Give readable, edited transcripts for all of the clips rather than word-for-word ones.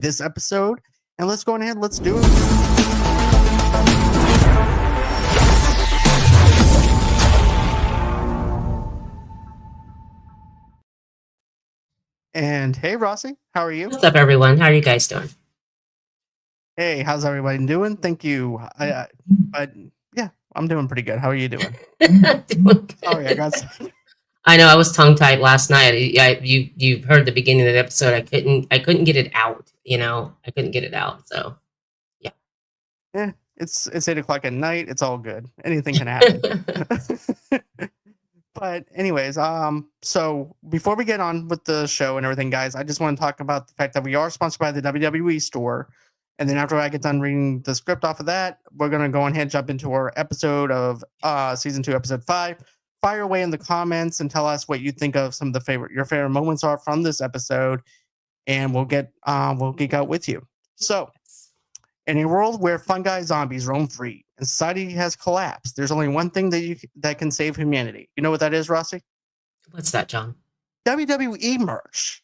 this episode, and let's go ahead. Let's do it. And hey, Rossie, how are you? What's up, everyone? How are you guys doing? Hey, how's everybody doing? Thank you. But yeah, I'm doing pretty good. How are you doing? Doing Sorry, I got. good. I know I was tongue tied last night. You heard the beginning of the episode. I couldn't get it out. I couldn't get it out. So yeah. It's 8 o'clock at night. It's all good. Anything can happen. But anyways, so before we get on with the show and everything, guys, I just want to talk about the fact that we are sponsored by the WWE store. And then after I get done reading the script off of that, we're gonna go ahead and jump into our episode of season 2, episode 5. Fire away in the comments and tell us what you think of some of your favorite moments are from this episode, and we'll geek out with you. So, in a world where fungi zombies roam free and society has collapsed, there's only one thing that can save humanity. You know what that is, Rossi? What's that, John? WWE merch.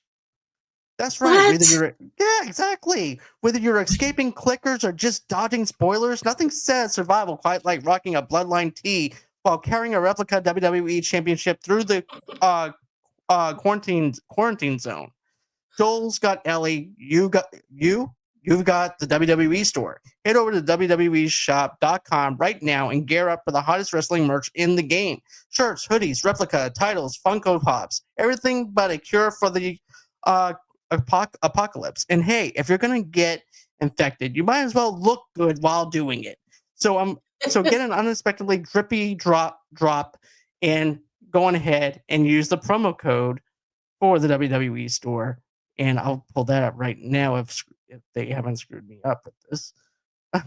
That's right. What? Exactly. Whether you're escaping clickers or just dodging spoilers, nothing says survival quite like rocking a bloodline tee while carrying a replica WWE championship through the quarantine zone. Joel's got Ellie. You've got the WWE store. Head over to www.shop.com right now and gear up for the hottest wrestling merch in the game. Shirts, hoodies, replica, titles, Funko Pops, everything but a cure for the apocalypse. And hey, if you're gonna get infected, you might as well look good while doing it. So get an unexpectedly drippy drop and go on ahead and use the promo code for the WWE store. And I'll pull that up right now if they haven't screwed me up with this. Hold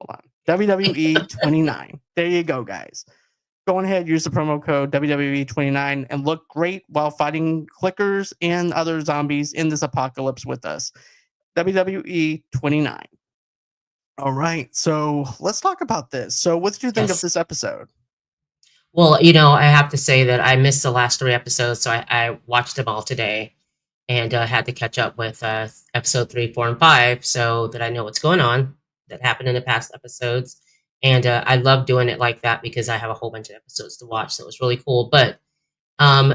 on. WWE 29. There you go, guys. Go on ahead, use the promo code WWE 29 and look great while fighting clickers and other zombies in this apocalypse with us. WWE 29. All right, so let's talk about this. So, what did you think of Yes. this episode? Well, I have to say that I missed the last 3 episodes, so I watched them all today, and had to catch up with episode 3, 4, and 5, so that I know what's going on that happened in the past episodes. And I love doing it like that because I have a whole bunch of episodes to watch, so it was really cool. But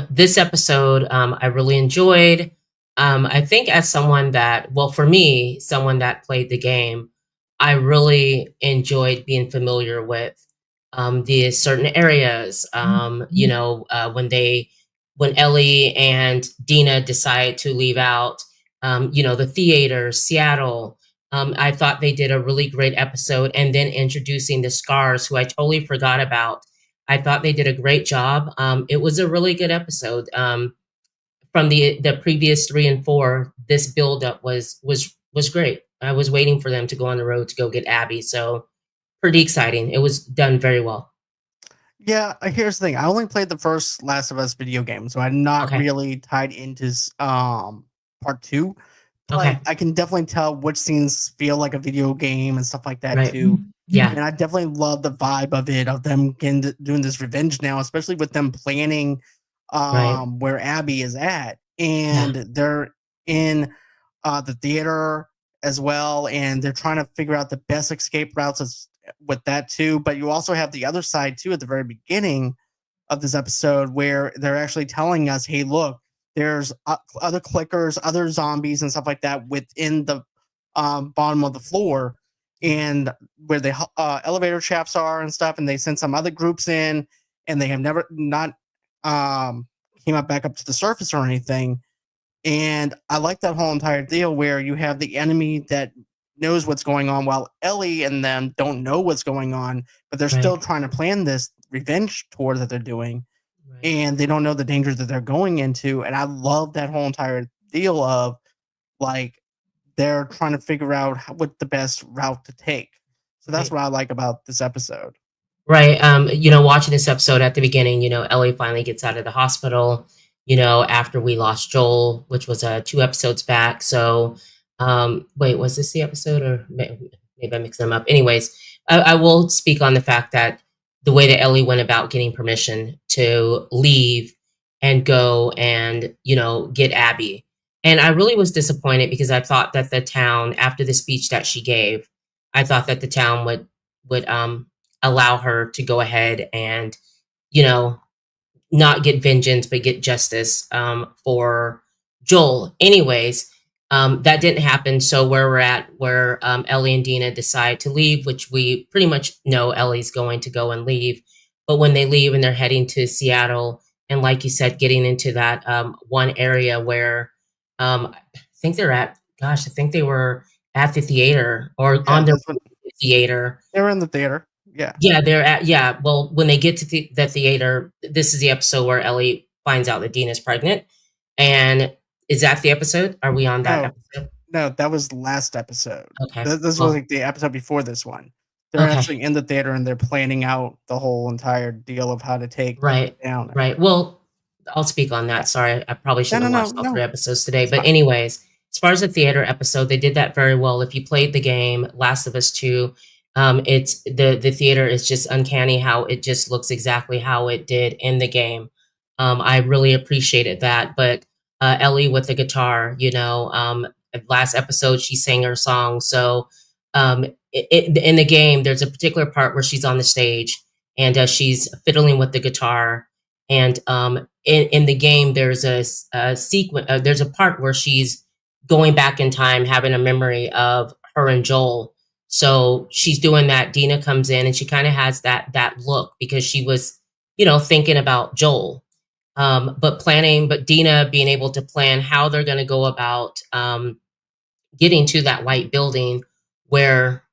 this episode, I really enjoyed. I think as someone that, well, for me, someone that played the game, I really enjoyed being familiar with the certain areas. When Ellie and Dina decide to leave out, the theater, Seattle. I thought they did a really great episode, and then introducing the Scars, who I totally forgot about. I thought they did a great job. It was a really good episode. From the previous 3 and 4, this build up was great. I was waiting for them to go on the road to go get Abby, so pretty exciting. It was done very well. Yeah, here's the thing. I only played the first Last of Us video game, so I'm not Okay. really tied into part 2. But Okay. I can definitely tell which scenes feel like a video game and stuff like that Right. too. Yeah. And I definitely love the vibe of it, of them doing this revenge now, especially with them planning Right. where Abby is at. Yeah. And they're in the theater as well, and they're trying to figure out the best escape routes with that too. But you also have the other side too at the very beginning of this episode where they're actually telling us, hey, look, there's other clickers, other zombies and stuff like that within the bottom of the floor, and where the elevator shafts are and stuff, and they send some other groups in, and they have never not came up back up to the surface or anything. And I like that whole entire deal where you have the enemy that knows what's going on while Ellie and them don't know what's going on, but they're still Right. trying to plan this revenge tour that they're doing, Right. and they don't know the danger that they're going into. And I love that whole entire deal of like they're trying to figure out what the best route to take. So that's Right. what I like about this episode. Right. Watching this episode at the beginning, Ellie finally gets out of the hospital, after we lost Joel, which was 2 episodes back. So, wait, was this the episode, or maybe I mixed them up? Anyways, I will speak on the fact that the way that Ellie went about getting permission to leave and go and, get Abby. And I really was disappointed because I thought that the town, after the speech that she gave, I thought that the town would allow her to go ahead and, you know, not get vengeance, but get justice for Joel. Anyways, that didn't happen. So where we're at, where Ellie and Dina decide to leave, which we pretty much know Ellie's going to go and leave. But when they leave and they're heading to Seattle, and like you said, getting into that one area where I think they're at, gosh, I think they were at the theater or Yeah, on their that's way what to the theater. they were in the theater. Yeah. Yeah, they're at yeah, well, when they get to the theater, this is the episode where Ellie finds out that Dina's pregnant, and is that the episode? Are we on that No, episode? no, that was last episode. Okay, This was well, like the episode before this one. They're okay, actually in the theater and they're planning out the whole entire deal of how to take right, down right. everybody. Well, I'll speak on Yeah. that. Sorry, I probably No, shouldn't no, have no, watched all 3 no. episodes today, It's but fine. anyways, as far as the theater episode, they did that very well. If you played the game Last of Us 2, it's the theater is just uncanny how it just looks exactly how it did in the game. I really appreciated that, but, Ellie with the guitar, last episode, she sang her song, so, in the game, there's a particular part where she's on the stage, and, she's fiddling with the guitar, and, in the game, there's a sequence. There's a part where she's going back in time, having a memory of her and Joel. So she's doing that. Dina comes in and she kind of has that look because she was, thinking about Joel. But Dina being able to plan how they're going to go about getting to that white building where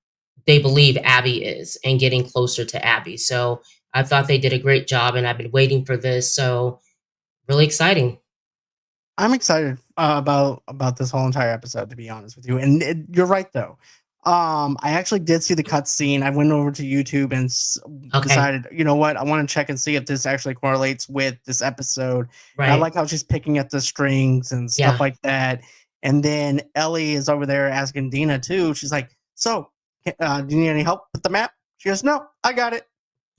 they believe Abby is and getting closer to Abby. So I thought they did a great job, and I've been waiting for this. So really exciting. I'm excited about this whole entire episode, to be honest with you. And you're right though. I actually did see the cutscene. I went over to YouTube and Okay. decided, you know what, I want to check and see if this actually correlates with this episode. And I Right. like how she's picking at the strings and stuff Yeah. like that. And then Ellie is over there asking Dina too. She's like, "So, do you need any help with the map?" She goes, "No, I got it."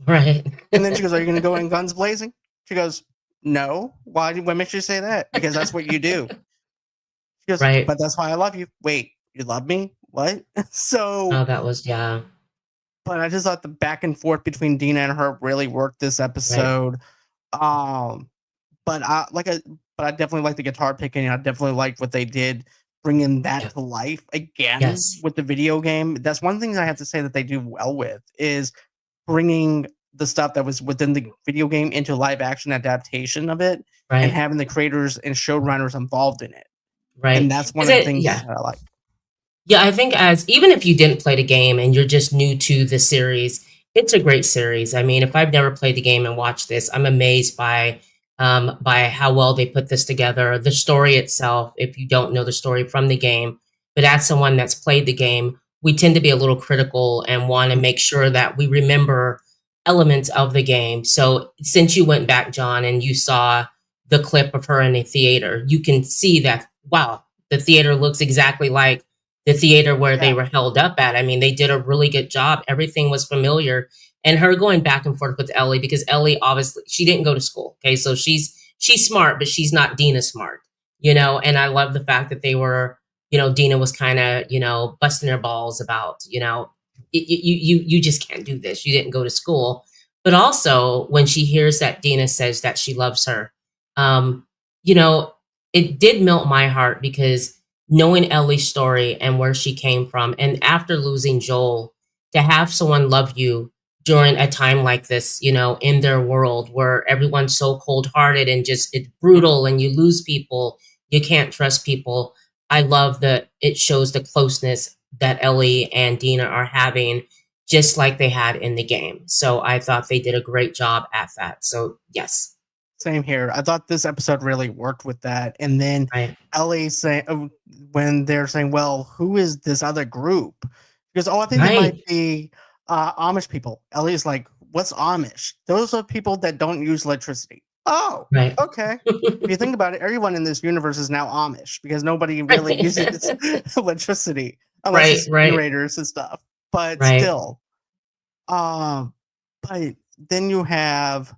Right. And then she goes, "Are you going to go in guns blazing?" She goes, "No." What makes you say that? Because that's what you do. She goes, Right. "But that's why I love you." Wait, you love me? What? So, Oh, that was yeah. but I just thought the back and forth between Dina and her really worked this Right. episode. Um, but I definitely like the guitar picking. I definitely like what they did, bringing that Yeah. to life again Yes. with the video game. That's one thing I have to say that they do well with is bringing the stuff that was within the video game into live action adaptation of it and Right. having the creators and showrunners involved in it. And Right. that's one Is of the it things yeah. that I like. Yeah, I think as even if you didn't play the game and you're just new to the series, it's a great series. I mean, if I've never played the game and watched this, I'm amazed by how well they put this together. The story itself, if you don't know the story from the game, but as someone that's played the game, we tend to be a little critical and want to Mm, make sure that we remember elements of the game. So since you went back, John, and you saw the clip of her in the theater, you can see that wow, the theater looks exactly like the theater where they yeah, were held up at. I mean, they did a really good job. Everything was familiar. And her going back and forth with Ellie because Ellie obviously she didn't go to school. Okay. So she's smart, but she's not Dina smart, and I love the fact that they were, Dina was kind of, busting their balls about, you just can't do this. You didn't go to school. But also when she hears that Dina says that she loves her, um, you know, it did melt my heart because knowing Ellie's story and where she came from, and after losing Joel, to have someone love you during a time like this, in their world where everyone's so cold hearted and just it's mhm, brutal and you lose people, you can't trust people. I love that it shows the closeness that Ellie and Dina are having, just like they had in the game. So I thought they did a great job at that. So, yes, same here. I thought this episode really worked with that. And then right, Ellie saying when they're saying, "Well, who is this other group?" Because I think they might right, be Amish people. Ellie's like, "What's Amish? Those are people that don't use electricity." Oh, right, okay. If you think about it, everyone in this universe is now Amish because nobody really uses right, electricity unless right, it's right, generators and stuff. But right, still, um, but then you have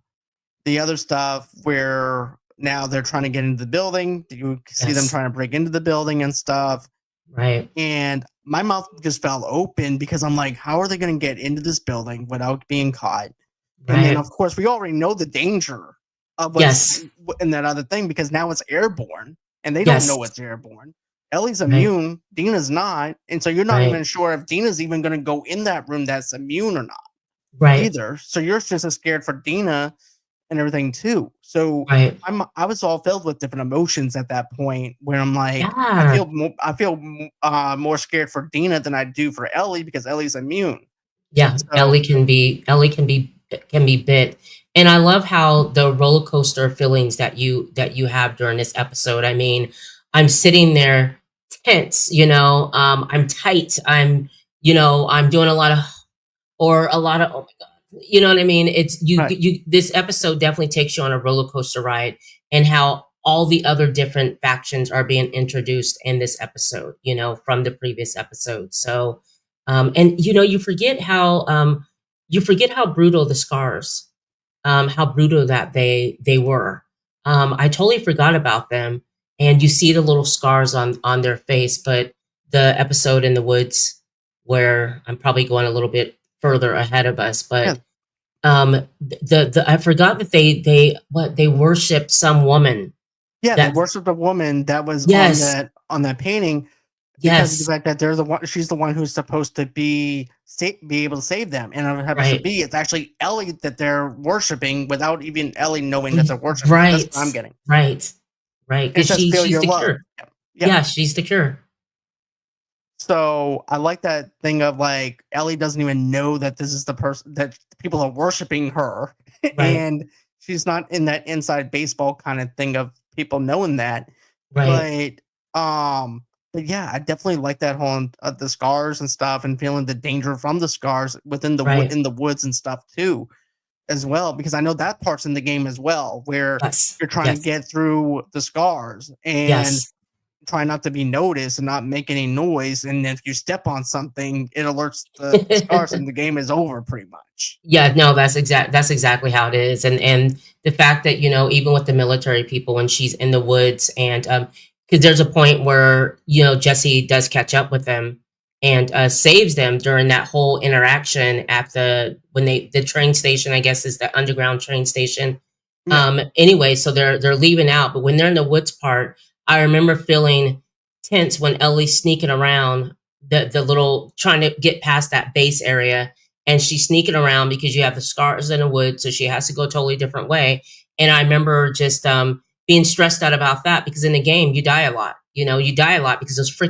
the other stuff where now they're trying to get into the building. You see them Yes. trying to break into the building and stuff. Right. And my mouth just fell open because I'm like, how are they going to get into this building without being caught? And then, Right. of course, we already know the danger of what's Yes. in that other thing because now it's airborne and they don't Yes. know it's airborne. Ellie's Right. immune, Dina's not. And so you're not Right. even sure if Dina's even going to go in that room that's immune or not Right. either. So you're just as scared for Dina and everything too. So Right. I was all filled with different emotions at that point where I'm like, Yeah. more scared for Dina than I do for Ellie because Ellie's immune. Yeah, So Ellie can be bit. And I love how the roller coaster feelings that you have during this episode. I mean, I'm sitting there tense, I'm tight. I'm doing a lot of oh my god. You know what I mean? It's right, you this episode definitely takes you on a roller coaster ride and how all the other different factions are being introduced in this episode, from the previous episode. So and you forget how brutal the scars, how brutal that they were. I totally forgot about them, and you see the little scars on their face. But the episode in the woods, where I'm probably going a little bit further ahead of us, yeah, but the I forgot that they worshipped some woman yeah. They that worshipped a woman that was yes, on that painting because of the yes, fact that they're the one. She's the one who's supposed to be able to save them, and it happens to right, be it's actually Ellie that they're worshiping without even Ellie knowing that they're worshiping. That's right, what I'm getting. right, right, It because says feel she's your the love. cure. Yep. Yep. Yeah, she's the cure. So I like that thing of like Ellie doesn't even know that this is the person that people are worshiping her, Right, and she's not in that inside baseball kind of thing of people knowing that. right, But um, but yeah, I definitely like that whole the scars and stuff, and feeling the danger from the scars within the right. in the woods and stuff too, as well. Because I know that part's in the game as well, where Yes, you're trying to yes, get through the scars and yes. try not to be noticed and not make any noise. And if you step on something, it alerts the stars and the game is over pretty much. Yeah, no, that's exactly how it is, and the fact that, even with the military people, when she's in the woods and, because there's a point where, Jesse does catch up with them and, saves them during that whole interaction at the train station, I guess, is the underground train station. Yeah, Anyway, so they're leaving out, but when they're in the woods part, I remember feeling tense when Ellie's sneaking around the little trying to get past that base area, and she's sneaking around because you have the scars in the woods, so she has to go a totally different way. And I remember just being stressed out about that because in the game you die a lot. You die a lot because those right,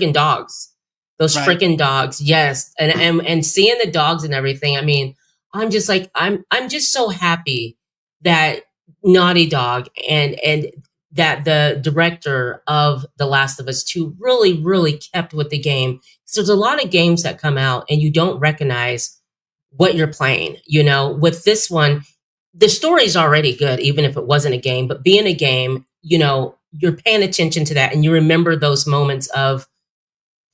freaking dogs. Yes, and seeing the dogs and everything. I mean, I'm just like I'm just so happy that Naughty Dog and that the director of The Last of Us 2 really, really kept with the game. So there's a lot of games that come out and you don't recognize what you're playing. With this one, the story's already good, even if it wasn't a game, but being a game, you're paying attention to that and you remember those moments of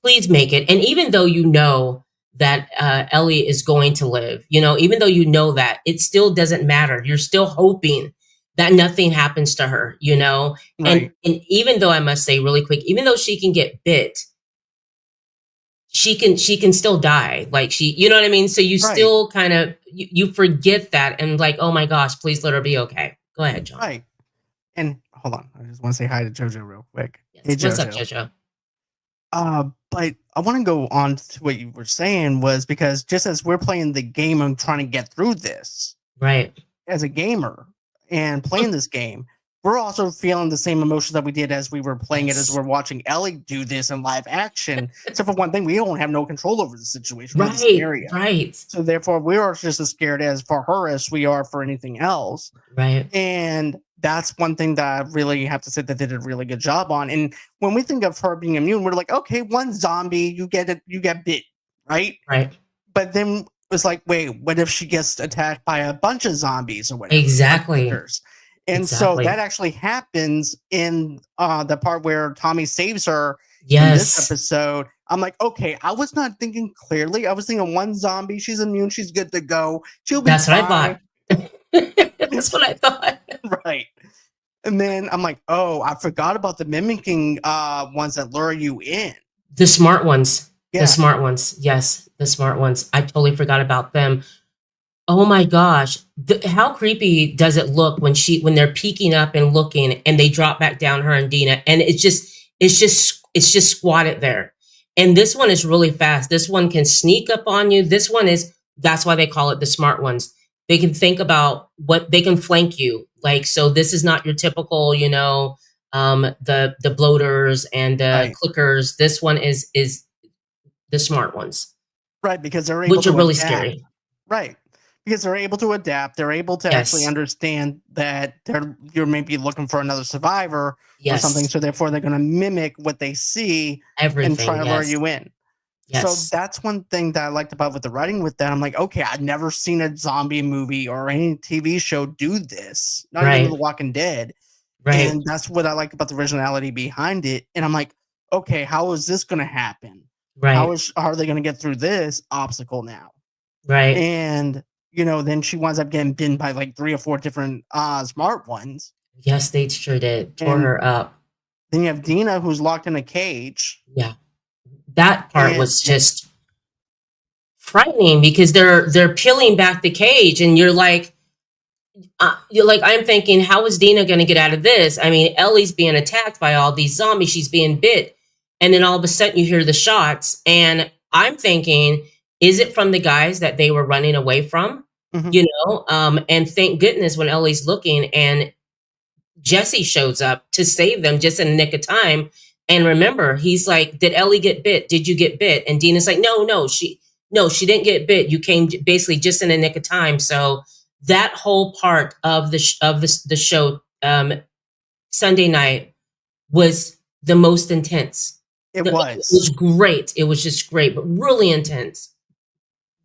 please make it. And even though you know that Ellie is going to live, even though you know that, it still doesn't matter. You're still hoping that nothing happens to her, right, and even though I must say really quick, even though she can get bit, she can still die. Like you know what I mean? So you right, still kind of you forget that and like, oh my gosh, please let her be okay. Go ahead, John. right. And hold on, I just want to say hi to Jojo real quick. Hey Yes. What's up, Jojo. Jojo? But I want to go on to what you were saying was because just as we're playing the game and trying to get through this, Right. as a gamer and playing this game, we're also feeling the same emotions that we did as we were playing it, as Yes. we're watching Ellie do this in live action. Except for one thing, we don't have no control over the situation or the Right. scenario. Right. So therefore, we are just as scared as for her as we are for anything else. Right. And that's one thing that I really have to say that they did a really good job on. And when we think of her being immune, we're like, okay, one zombie, you get it, you get bit, right? Right. But then it's like, wait, what if she gets attacked by a bunch of zombies or whatever, Exactly. monsters? And so that Exactly. actually happens in the part where Tommy saves her in this Yes. episode. I'm like, okay, I was not thinking clearly. I was thinking one zombie, she's immune, she's good to go, she'll be That's what I fine. thought. That's what I thought. Right. And then I'm like, oh, I forgot about the mimicking ones that lure you in. The smart ones. The Yeah, smart ones. Yes, the smart ones. I totally forgot about them. Oh my gosh. How creepy does it look when they're peeking up and looking and they drop back down, her and Dina, and it's just squatted there. And this one is really fast. This one can sneak up on you. That's why they call it the smart ones. They can think about what they can flank you. Like, so this is not your typical, the bloaters and the right, clickers. This one is the smart ones, right, because they're able which are to really adapt. scary. Right, because they're able to adapt. They're able to actually Yes. understand that you're maybe looking for another survivor or something. Yes. So therefore, they're going to mimic what they see and try Everything, to lure yes. you in. So Yes. that's one thing that I liked about with the writing with that. I'm like, okay, I've never seen a zombie movie or any TV show do this, not even The Right. Walking Dead. Right. And that's what I like about the originality behind it. And I'm like, okay, how is this going to happen? Right. How are they going to get through this obstacle now? Right. And then she winds up getting bitten by like 3 or 4 different smart ones. Yes, they sure did. Tore And her up. then you have Dina who's locked in a cage. Yeah. That part And was just frightening because they're peeling back the cage and you're like, I'm thinking, how is Dina going to get out of this? I mean, Ellie's being attacked by all these zombies. She's being bit. And then all of a sudden you hear the shots. And I'm thinking, is it from the guys that they were running away from? mhm, And thank goodness when Ellie's looking and Jesse shows up to save them just in the nick of time. And remember, he's like, "Did Ellie get bit? Did you get bit?" And Dina's like, no, she didn't get bit. You came basically just in the nick of time." So that whole part of the show, Sunday night, was the most intense. it It was was. great. It was just great, but really intense.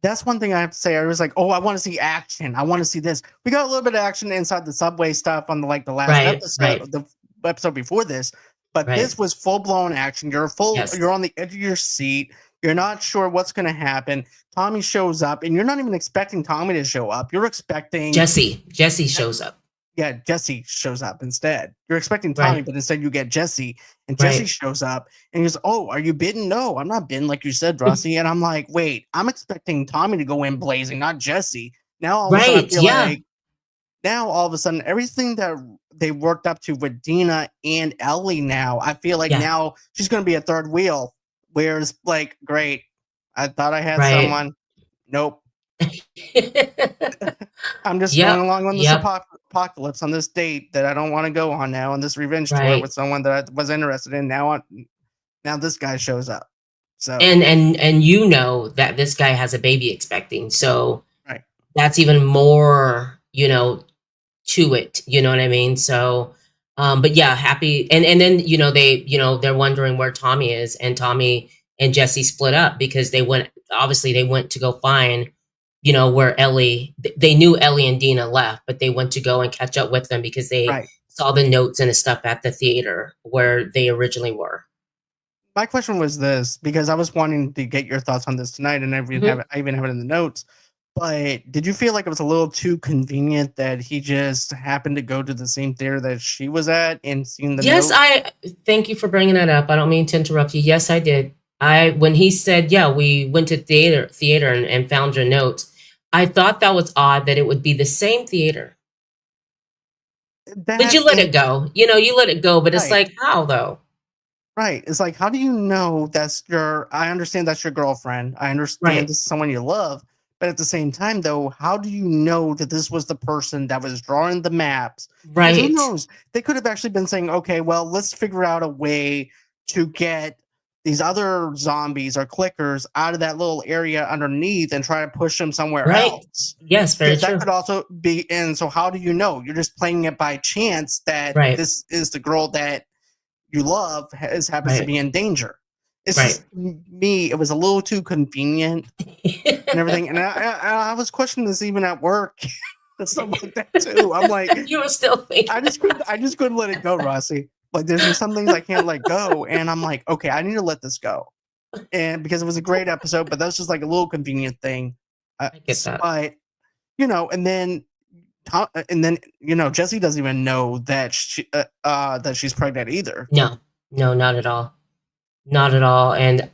That's one thing I have to say. I was like, "Oh, I want to see action. I want to see this." We got a little bit of action inside the subway stuff on the last Right, right, episode, the episode before this, but right. this was full blown action. You're Yes. on the edge of your seat. You're not sure what's going to happen. Tommy shows up, and you're not even expecting Tommy to show up. You're expecting Jesse shows up. yeah, Jesse shows up instead. You're expecting Tommy, Right, but instead you get Jesse, and Jesse right, shows up and he goes, "Oh, are you bitten?" "No, I'm not bitten, like you said, Rossi." And I'm like, "Wait, I'm expecting Tommy to go in blazing, not Jesse." Now all of a sudden, I right. feel Yeah, like now all of a sudden everything that they worked up to with Dina and Ellie, now I feel like yeah. now she's going to be a third wheel. Whereas, like, great, I thought I had Right. someone. Nope. I'm just going Yep, along on this yep, apocalypse on this date that I don't want to go on now, on this revenge tour right. with someone that I was interested in. Now this guy shows up. So And you know that this guy has a baby expecting, so right, that's even more, to it, you know what I mean? So, but yeah, happy and then, they're wondering where Tommy is, and Tommy and Jesse split up because they went to go find, where they knew Ellie and Dina left, but they went to go and catch up with them because they right. saw the notes and the stuff at the theater where they originally were. My question was this because I was wanting to get your thoughts on this tonight, and Mhm. I even have it in the notes. But did you feel like it was a little too convenient that he just happened to go to the same theater that she was at and seen the Yes, note? I thank you for bringing that up. I don't mean to interrupt you. Yes, I did. When he said, "Yeah, we went to theater and found your notes," I thought that was odd that it would be the same theater. But That you let and it go. You let it go, but it's right. like, how though? Right. It's like, how do you know I understand that's your girlfriend. I understand Right. this is someone you love. But at the same time, though, how do you know that this was the person that was drawing the maps? Because who Right. knows? They could have actually been saying, okay, well, let's figure out a way to get these other zombies or clickers out of that little area underneath and try to push them somewhere Right. else. Yes, very Because that true. could also be, and so how do you know? You're just playing it by chance that Right. this is the girl that you love happens to Right. be in danger. It's Right. just me. It was a little too convenient and everything, and I was questioning this even at work and stuff like that too. I'm like, You were still thinking. I just couldn't let it go, Rossi. Like there's just some things I can't let go, and I'm like, okay, I need to let this go, and because it was a great episode, but that's just like a little convenient thing. I get that. But and then and then Jesse doesn't even know that she's pregnant either. No, no, not at all. Not at all. And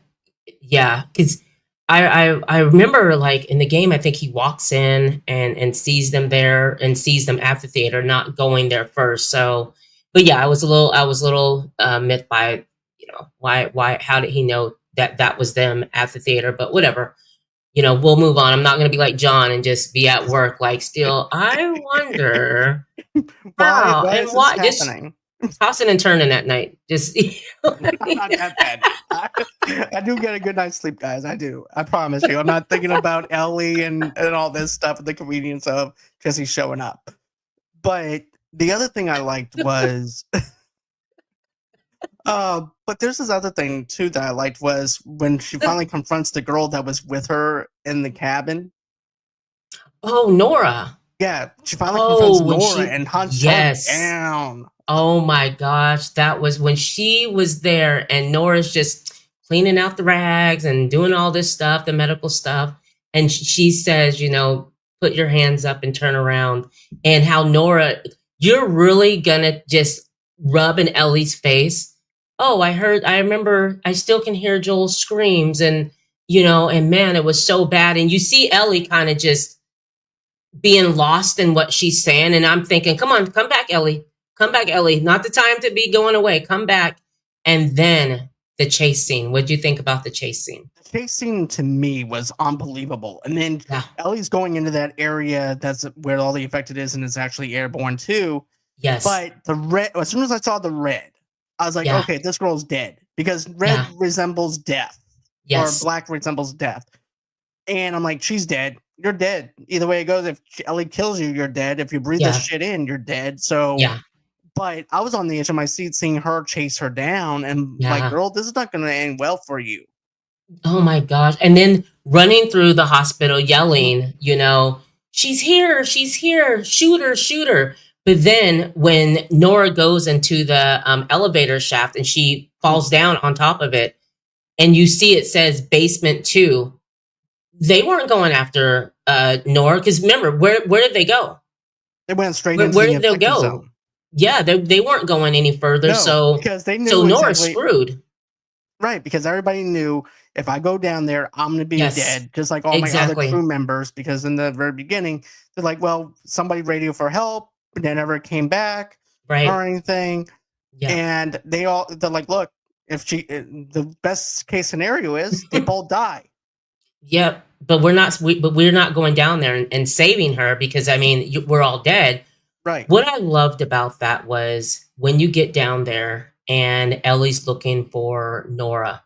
yeah, because I remember like in the game, I think he walks in and sees them there and sees them at the theater, not going there first. So, but yeah, I was a little myth by why how did he know that that was them at the theater? But whatever, we'll move on. I'm not going to be like John and just be at work like still. I wonder Why how why and is this why just happening? tossing and turning at night. Just Not that bad. I do get a good night's sleep, guys. I do. I promise you. I'm not thinking about Ellie and all this stuff and the convenience of Jesse showing up. But the other thing I liked was, but there's this other thing too that I liked was when she finally confronts the girl that was with her in the cabin. oh, Nora. Yeah, she finally confronts Oh, when Nora she and hunts her yes. down. Oh my gosh, that was when she was there and Nora's just cleaning out the rags and doing all this stuff, the medical stuff. And she says, put your hands up and turn around. And how Nora, you're really gonna just rub in Ellie's face. Oh, I remember, I still can hear Joel's screams and man, it was so bad. And you see Ellie kind of just being lost in what she's saying. And I'm thinking, come on, come back, Ellie. Come back, Ellie. Not the time to be going away. Come back. And then the chase scene. What do you think about the chase scene? The chase scene to me was unbelievable. And then Yeah. Ellie's going into that area that's where all the affected is, and it's actually airborne too. Yes. But the red, as soon as I saw the red, I was like, Yeah. okay, this girl's dead because red Yeah. resembles death, Yes. or black resembles death. And I'm like, she's dead. You're dead. Either way it goes, if Ellie kills you, you're dead. If you breathe Yeah. this shit in, you're dead. So, Yeah. but I was on the edge of my seat seeing her chase her down, and like, Yeah. girl, this is not going to end well for you. Oh my gosh. And then running through the hospital yelling, she's here, shoot her, shoot her. But then when Nora goes into the elevator shaft and she falls down on top of it, and you see it says basement 2, they weren't going after Nora, because remember, where did they go? They went straight Where, into where the did they infected go? zone. Yeah, they weren't going any further. No, So because they so knew Nora's exactly. screwed. Right, because everybody knew if I go down there, I'm going to be Yes, dead, just like all my other exactly. crew members. Because in the very beginning, they're like, well, somebody radioed for help, but they never came back Right. or anything. Yeah. And they're like, look, if the best case scenario is they both die. Yep. But we're not going down there and saving her, because I mean, we're all dead. Right. What I loved about that was when you get down there and Ellie's looking for Nora,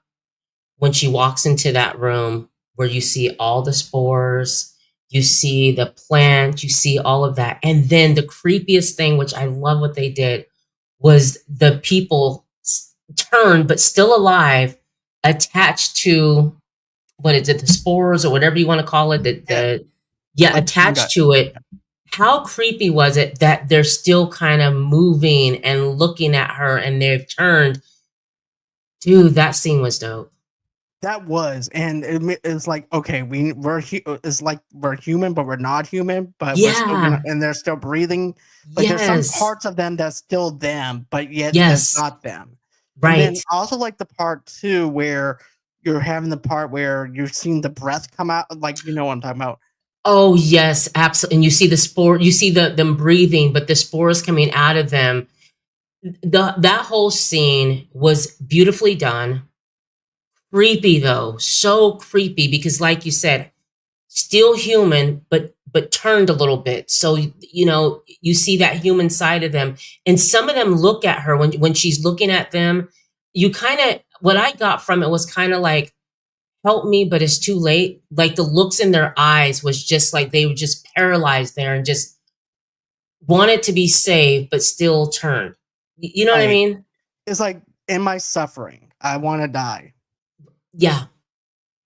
when she walks into that room where you see all the spores, you see the plant, you see all of that. And then the creepiest thing, which I love what they did, was the people turned but still alive, attached to, what is it, the spores or whatever you want to call it, Like attached to it. How creepy was it that they're still kind of moving and looking at her and they've turned? Dude, that scene was dope. That was, and it's like, okay, it's like we're human, but we're not human, but we're still Yeah. and they're still breathing. But there's some Yes. parts of them that's still them, but yet Yes. that's not them. And then Right. I also like the part too where you're having the part where you're seeing the breath come out, like what I'm talking about. Oh yes, absolutely. And you see the spore, you see them breathing, but the spores coming out of them. That whole scene was beautifully done. Creepy though, so creepy, because like you said, still human, but turned a little bit. So you see that human side of them, and some of them look at her when she's looking at them. You kind of, what I got from it was kind of like, help me, but it's too late. Like the looks in their eyes was just like they were just paralyzed there and just wanted to be saved, but still turned. You know what I mean? It's like, in my suffering, I want to die. Yeah.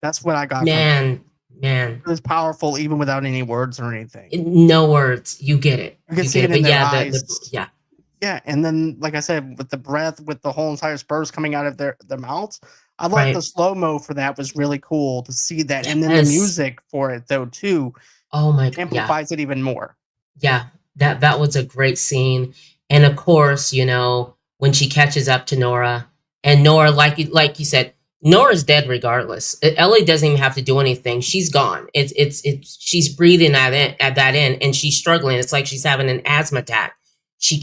That's what I got. Man. It was powerful, even without any words or anything. No words. You get it. You can see it in their eyes. Yeah. Yeah, and then, like I said, with the breath, with the whole entire spurs coming out of their mouths, I thought Right. the slow mo for that was really cool to see that, and then the Yes. music for it though too Oh my God. Yeah. amplifies it even more. Yeah. that was a great scene. And of course, when she catches up to Nora, and Nora, like you said, Nora's dead regardless. Ellie doesn't even have to do anything. She's gone. It's she's breathing at that end, and she's struggling. It's like she's having an asthma attack.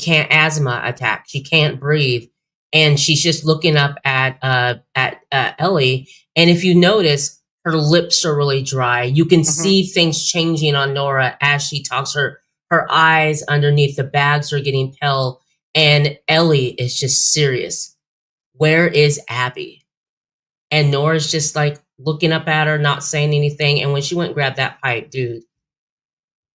Asthma attack. She can't breathe, and she's just looking up at Ellie. And if you notice, her lips are really dry. You can Hmm. see things changing on Nora as she talks. Her eyes underneath the bags are getting pale, and Ellie is just serious. Where is Abby? And Nora's just like looking up at her, not saying anything. And when she went and grabbed that pipe, dude,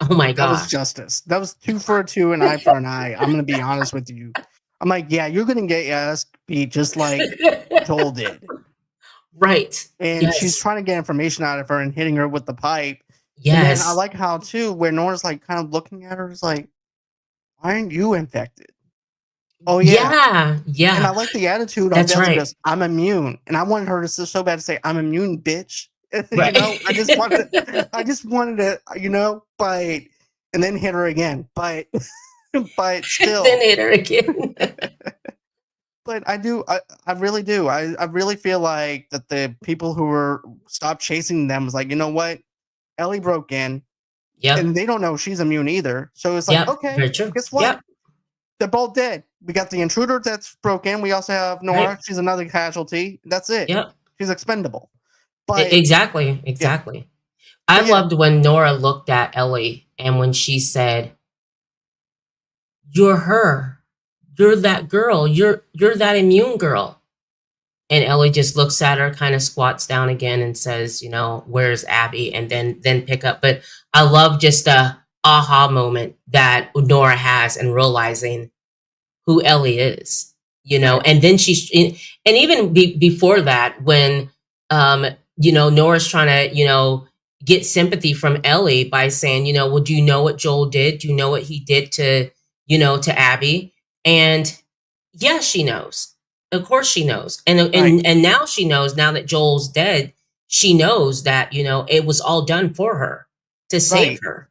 oh my That was gosh. justice. That was two for a two, an eye for an eye. I'm gonna be honest with you. I'm like, yeah, you're gonna get your ass beat just like Joel did. Right. And she's Yes. trying to get information out of her and hitting her with the pipe. And then I Yes. like how too, where Nora's like kind of looking at her, is like, why aren't you infected? Oh yeah. Yeah. And I Yeah. like the attitude of That's Ellie right. goes, I'm immune. And I wanted her to so bad to say, I'm immune, bitch. Right. I just wanted to, but and then hit her again. But but Then still. hit her again. But I really do. I really feel like that the people who were stopped chasing them was like, you know what? Ellie broke in Yep. and they don't know she's immune either. So it's like, Yep. okay, Very true. guess what? Yep. They're both dead. We got the intruder that's broken. We also have Nora. Right. She's another casualty. That's it. Yep. She's expendable. But Exactly. yeah, Exactly. I but yeah, loved when Nora looked at Ellie and when she said, "You're her. You're that girl. You're that immune girl." And Ellie just looks at her, kind of squats down again and says, "Where's Abby?" And then pick up. But I love just the aha moment that Nora has in realizing who Ellie is, right, and then and even before that, when, Nora's trying to, get sympathy from Ellie by saying, well, do you know what Joel did? Do you know what he did to Abby? And yeah, she knows. Of course she knows. And right. now she knows, now that Joel's dead, she knows that, it was all done for her to save Right. her.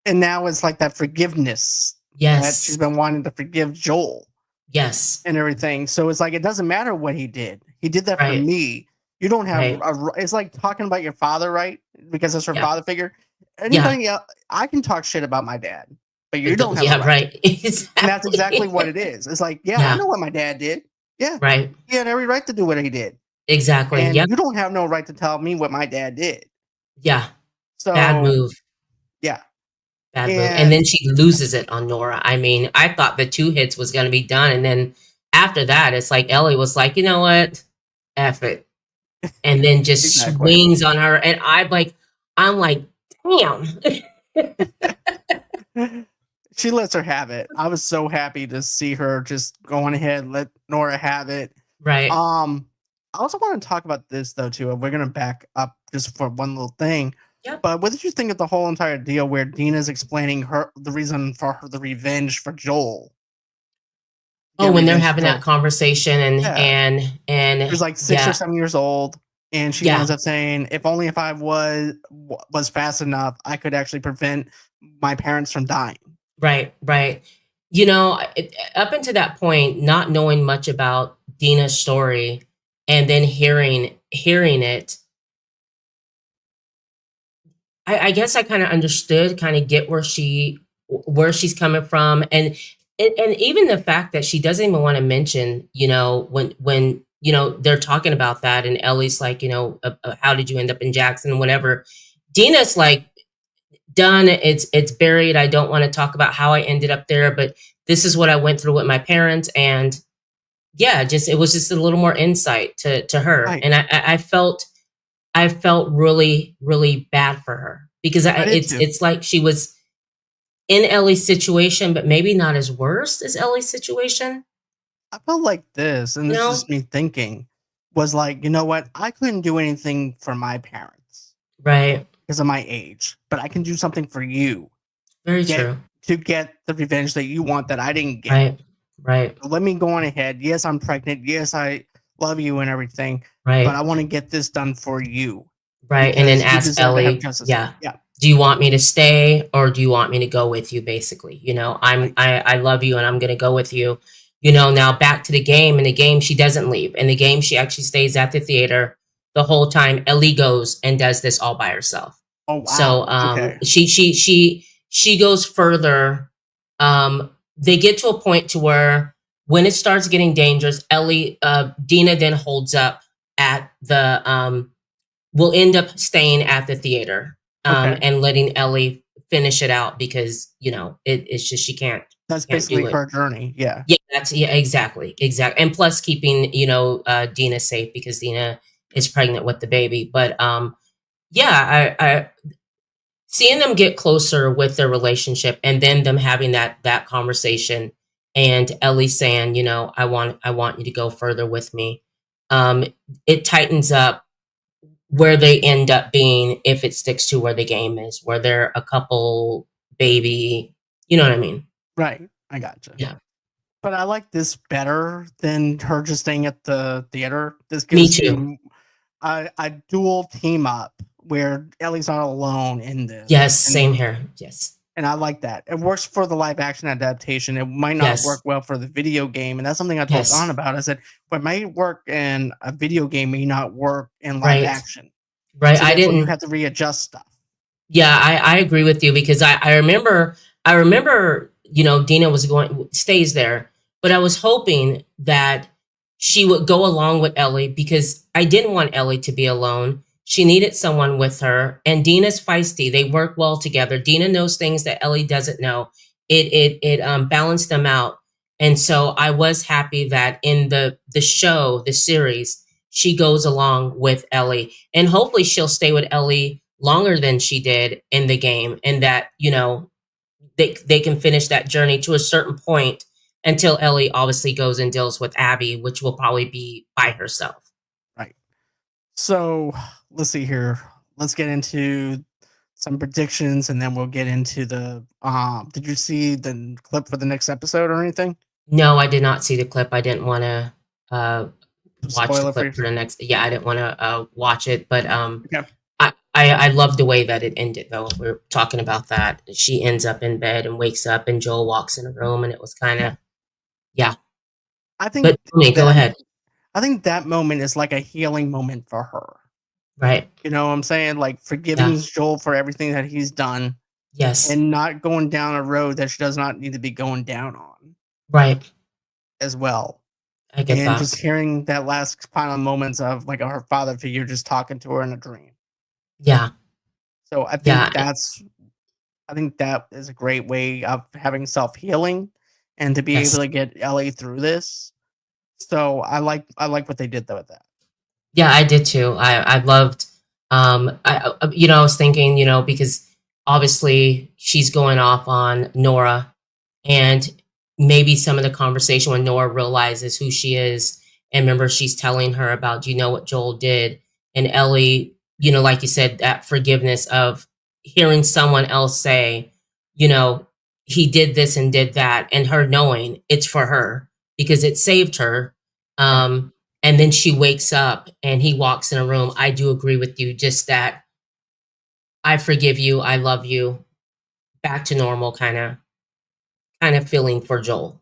And now it's like that forgiveness that she's Yes. been wanting to forgive Joel Yes. and everything. So it's like it doesn't matter what he did. He did that for Right. me. You don't have Right. it's like talking about your father, right? Because it's her Yeah. father figure. Yeah. Anybody else, I can talk shit about my dad, but you don't have a Yeah, right. right. And that's exactly what Exactly. it is. It's like, yeah, I Yeah, know what my dad did. Yeah, right. he had every right to do what he did. Exactly. And Yep. you don't have no right to tell me what my dad did. Yeah. Bad So, move. yeah. Bad move. And And then she loses it on Nora. I mean, I thought the two hits was going to be done. And then after that, it's like Ellie was like, you know what? F it. And then just exactly. swings on her. And I'm like, damn. She lets her have it. I was so happy to see her just go on ahead, let Nora have it. Right. I also want to talk about this though too. We're gonna back up just for one little thing. Yep. But what did you think of the whole entire deal where Dina's explaining the reason for the revenge for Joel? Oh, Get when they're revenge for having that Joel. conversation Yeah. She and was like 6 or yeah, 7 years old, and she yeah. ends up saying, if I was fast enough, I could actually prevent my parents from dying. Right, right. Up until that point, not knowing much about Dina's story, and then hearing it, I guess I kind of understood, kind of get where she's coming from, and even the fact that she doesn't even want to mention, when they're talking about that, and Ellie's like, how did you end up in Jackson, whatever. Dina's like, done, it's buried. I don't want to talk about how I ended up there, but this is what I went through with my parents. And yeah, just it was just a little more insight to her. Right. And I felt really, really bad for her, because I did too. it's like she was in Ellie's situation, but maybe not as worse as Ellie's situation. I felt like this, and You this is know? just me thinking, was like, you know what? I couldn't do anything for my parents Right. because of my age, but I can do something for you Very get true. to get the revenge that you want that I didn't get. Right. Right. Let me go on ahead. Yes, I'm pregnant. Yes, I love you and everything, but Right. I want to get this done for you Right. And then because you ask deserve to have Ellie, justice. yeah. Yeah. do you want me to stay or do you want me to go with you, basically? Right. I love you and I'm going to go with you. Now back to the game. In the game, she doesn't leave. In the game, she actually stays at the theater the whole time. Ellie goes and does this all by herself. Oh So wow. Okay. she goes further. They get to a point to where when it starts getting dangerous, Dina then holds up at the will end up staying at the theater, Okay. and letting Ellie finish it out because it's just she That's can't basically do it. her journey. Yeah. Yeah, exactly, and plus keeping Dina safe because Dina is pregnant with the baby. But yeah, I seeing them get closer with their relationship and then them having that conversation and Ellie saying, I want you to go further with me. Um, it tightens up where they end up being if it sticks to where the game is, where they're a couple, baby. You know what I mean? Right. I gotcha. Yeah. But I like this better than her just staying at the theater. This Me gives too. me a dual team up where Ellie's not alone in this, Yes, same here. Yes. and I like that. It works for the live action adaptation. It might not work Yes. well for the video game, and that's something I told Don Yes. about. I said, "What might work in a video game may not work in live Right. action." Right. So I therefore, you didn't have to readjust stuff. Yeah, I agree with you because I remember Dina stays there, but I was hoping that she would go along with Ellie because I didn't want Ellie to be alone. She needed someone with her, and Dina's feisty. They work well together. Dina knows things that Ellie doesn't know. It balanced them out, and so I was happy that in the show, the series, she goes along with Ellie, and hopefully she'll stay with Ellie longer than she did in the game, and that they can finish that journey to a certain point until Ellie obviously goes and deals with Abby, which will probably be by herself. Right. So let's see here. Let's get into some predictions, and then we'll get into the. Did you see the clip for the next episode or anything? No, I did not see the clip. I didn't want to watch the Spoiler for clip you. for the next. Yeah, I didn't want to watch it, but Okay. I love the way that it ended. Though we're talking about that, she ends up in bed and wakes up, and Joel walks in a room, and it was kind of yeah. I think But for me, go that ahead. I think that moment is like a healing moment for her. Right. You know what I'm saying? Like Yeah. forgiving Joel for everything that he's done Yes. and not going down a road that she does not need to be going down on Right. as well. I get And that. just hearing that last final moments of like her father figure just talking to her in a dream. Yeah. So Yeah. I think that is a great way of having self healing and to be able Yes. to get Ellie through this. So I like what they did though with that. Yeah, I did too. I loved I was thinking, because obviously she's going off on Nora, and maybe some of the conversation when Nora realizes who she is, and remember she's telling her about, do you know what Joel did? And Ellie, like you said, that forgiveness of hearing someone else say, you know, he did this and did that, and her knowing it's for her because it saved her. Right. And then she wakes up and he walks in a room. I do agree with you, just that I forgive you, I love you, back to normal kind of feeling for Joel.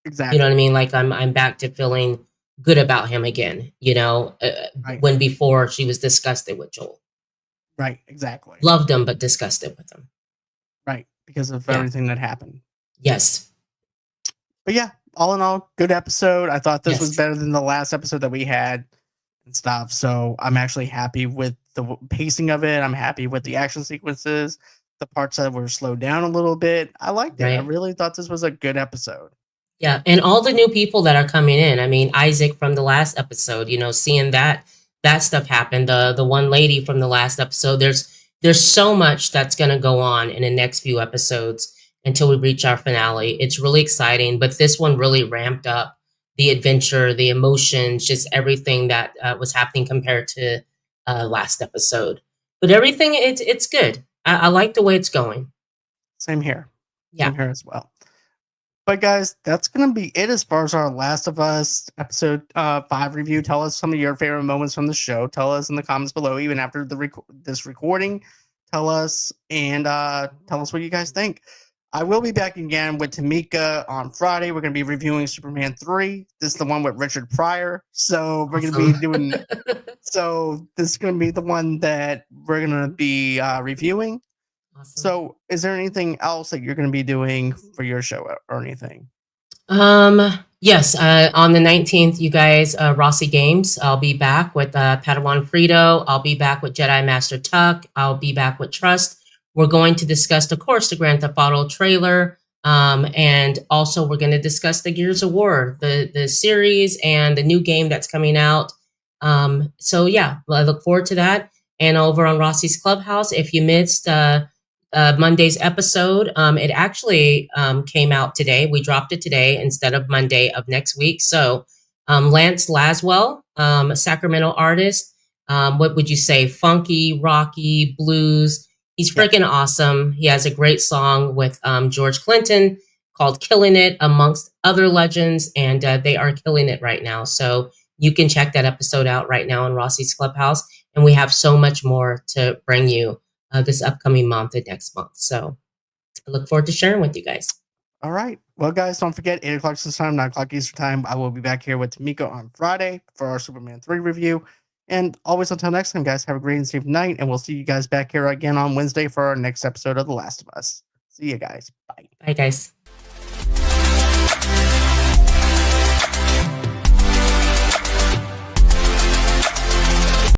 You know what I Exactly. mean? Like I'm back to feeling good about him again, Right. when before she was disgusted with Joel. Right. Exactly. Loved him but disgusted with him. Right. Because of Yeah. everything that happened. Yes. But yeah, all in all, good episode. I thought this was Yes. better than the last episode that we had and stuff. So I'm actually happy with the pacing of it. I'm happy with the action sequences, the parts that were slowed down a little bit. I liked it. I Right. really thought this was a good episode. Yeah, and all the new people that are coming in. I mean, Isaac from the last episode, seeing that stuff happen. The one lady from the last episode. There's so much that's going to go on in the next few episodes until we reach our finale. It's really exciting, but this one really ramped up the adventure, the emotions, just everything that was happening compared to last episode. But everything, it's good. I like the way it's going. Same here. Yeah. Same here as well. But guys, that's gonna be it as far as our Last of Us episode 5 review. Tell us some of your favorite moments from the show. Tell us in the comments below, even after this recording. tell us and tell us what you guys think. I will be back again with Tamika on Friday. We're going to be reviewing Superman 3. This is the one with Richard Pryor. So we're going to be Awesome. doing. So this is going to be the one that we're going to be reviewing. Awesome. So is there anything else that you're going to be doing for your show or anything? Yes, on the 19th, you guys, Rossi Games, I'll be back with Padawan Frito. I'll be back with Jedi Master Tuck. I'll be back with Trust. We're going to discuss, of course, the Grand Theft Auto trailer. And also we're going to discuss the Gears of War, the series and the new game that's coming out. So yeah, I look forward to that. And over on Rossi's Clubhouse, if you missed, Monday's episode. It actually came out today. We dropped it today instead of Monday of next week. So Lance Laswell, a Sacramento artist. What would you say? Funky, rocky, blues. He's Yeah. freaking awesome. He has a great song with George Clinton called Killing It, amongst other legends. And they are killing it right now. So you can check that episode out right now in Rossi's Clubhouse. And we have so much more to bring you this upcoming month and next month. So I look forward to sharing with you guys. All right. Well, guys, don't forget 8 o'clock Central Time, 9 o'clock Eastern Time. I will be back here with Tamika on Friday for our Superman 3 review. And always until next time, guys, have a great and safe night. And we'll see you guys back here again on Wednesday for our next episode of The Last of Us. See you guys. Bye. Bye, guys.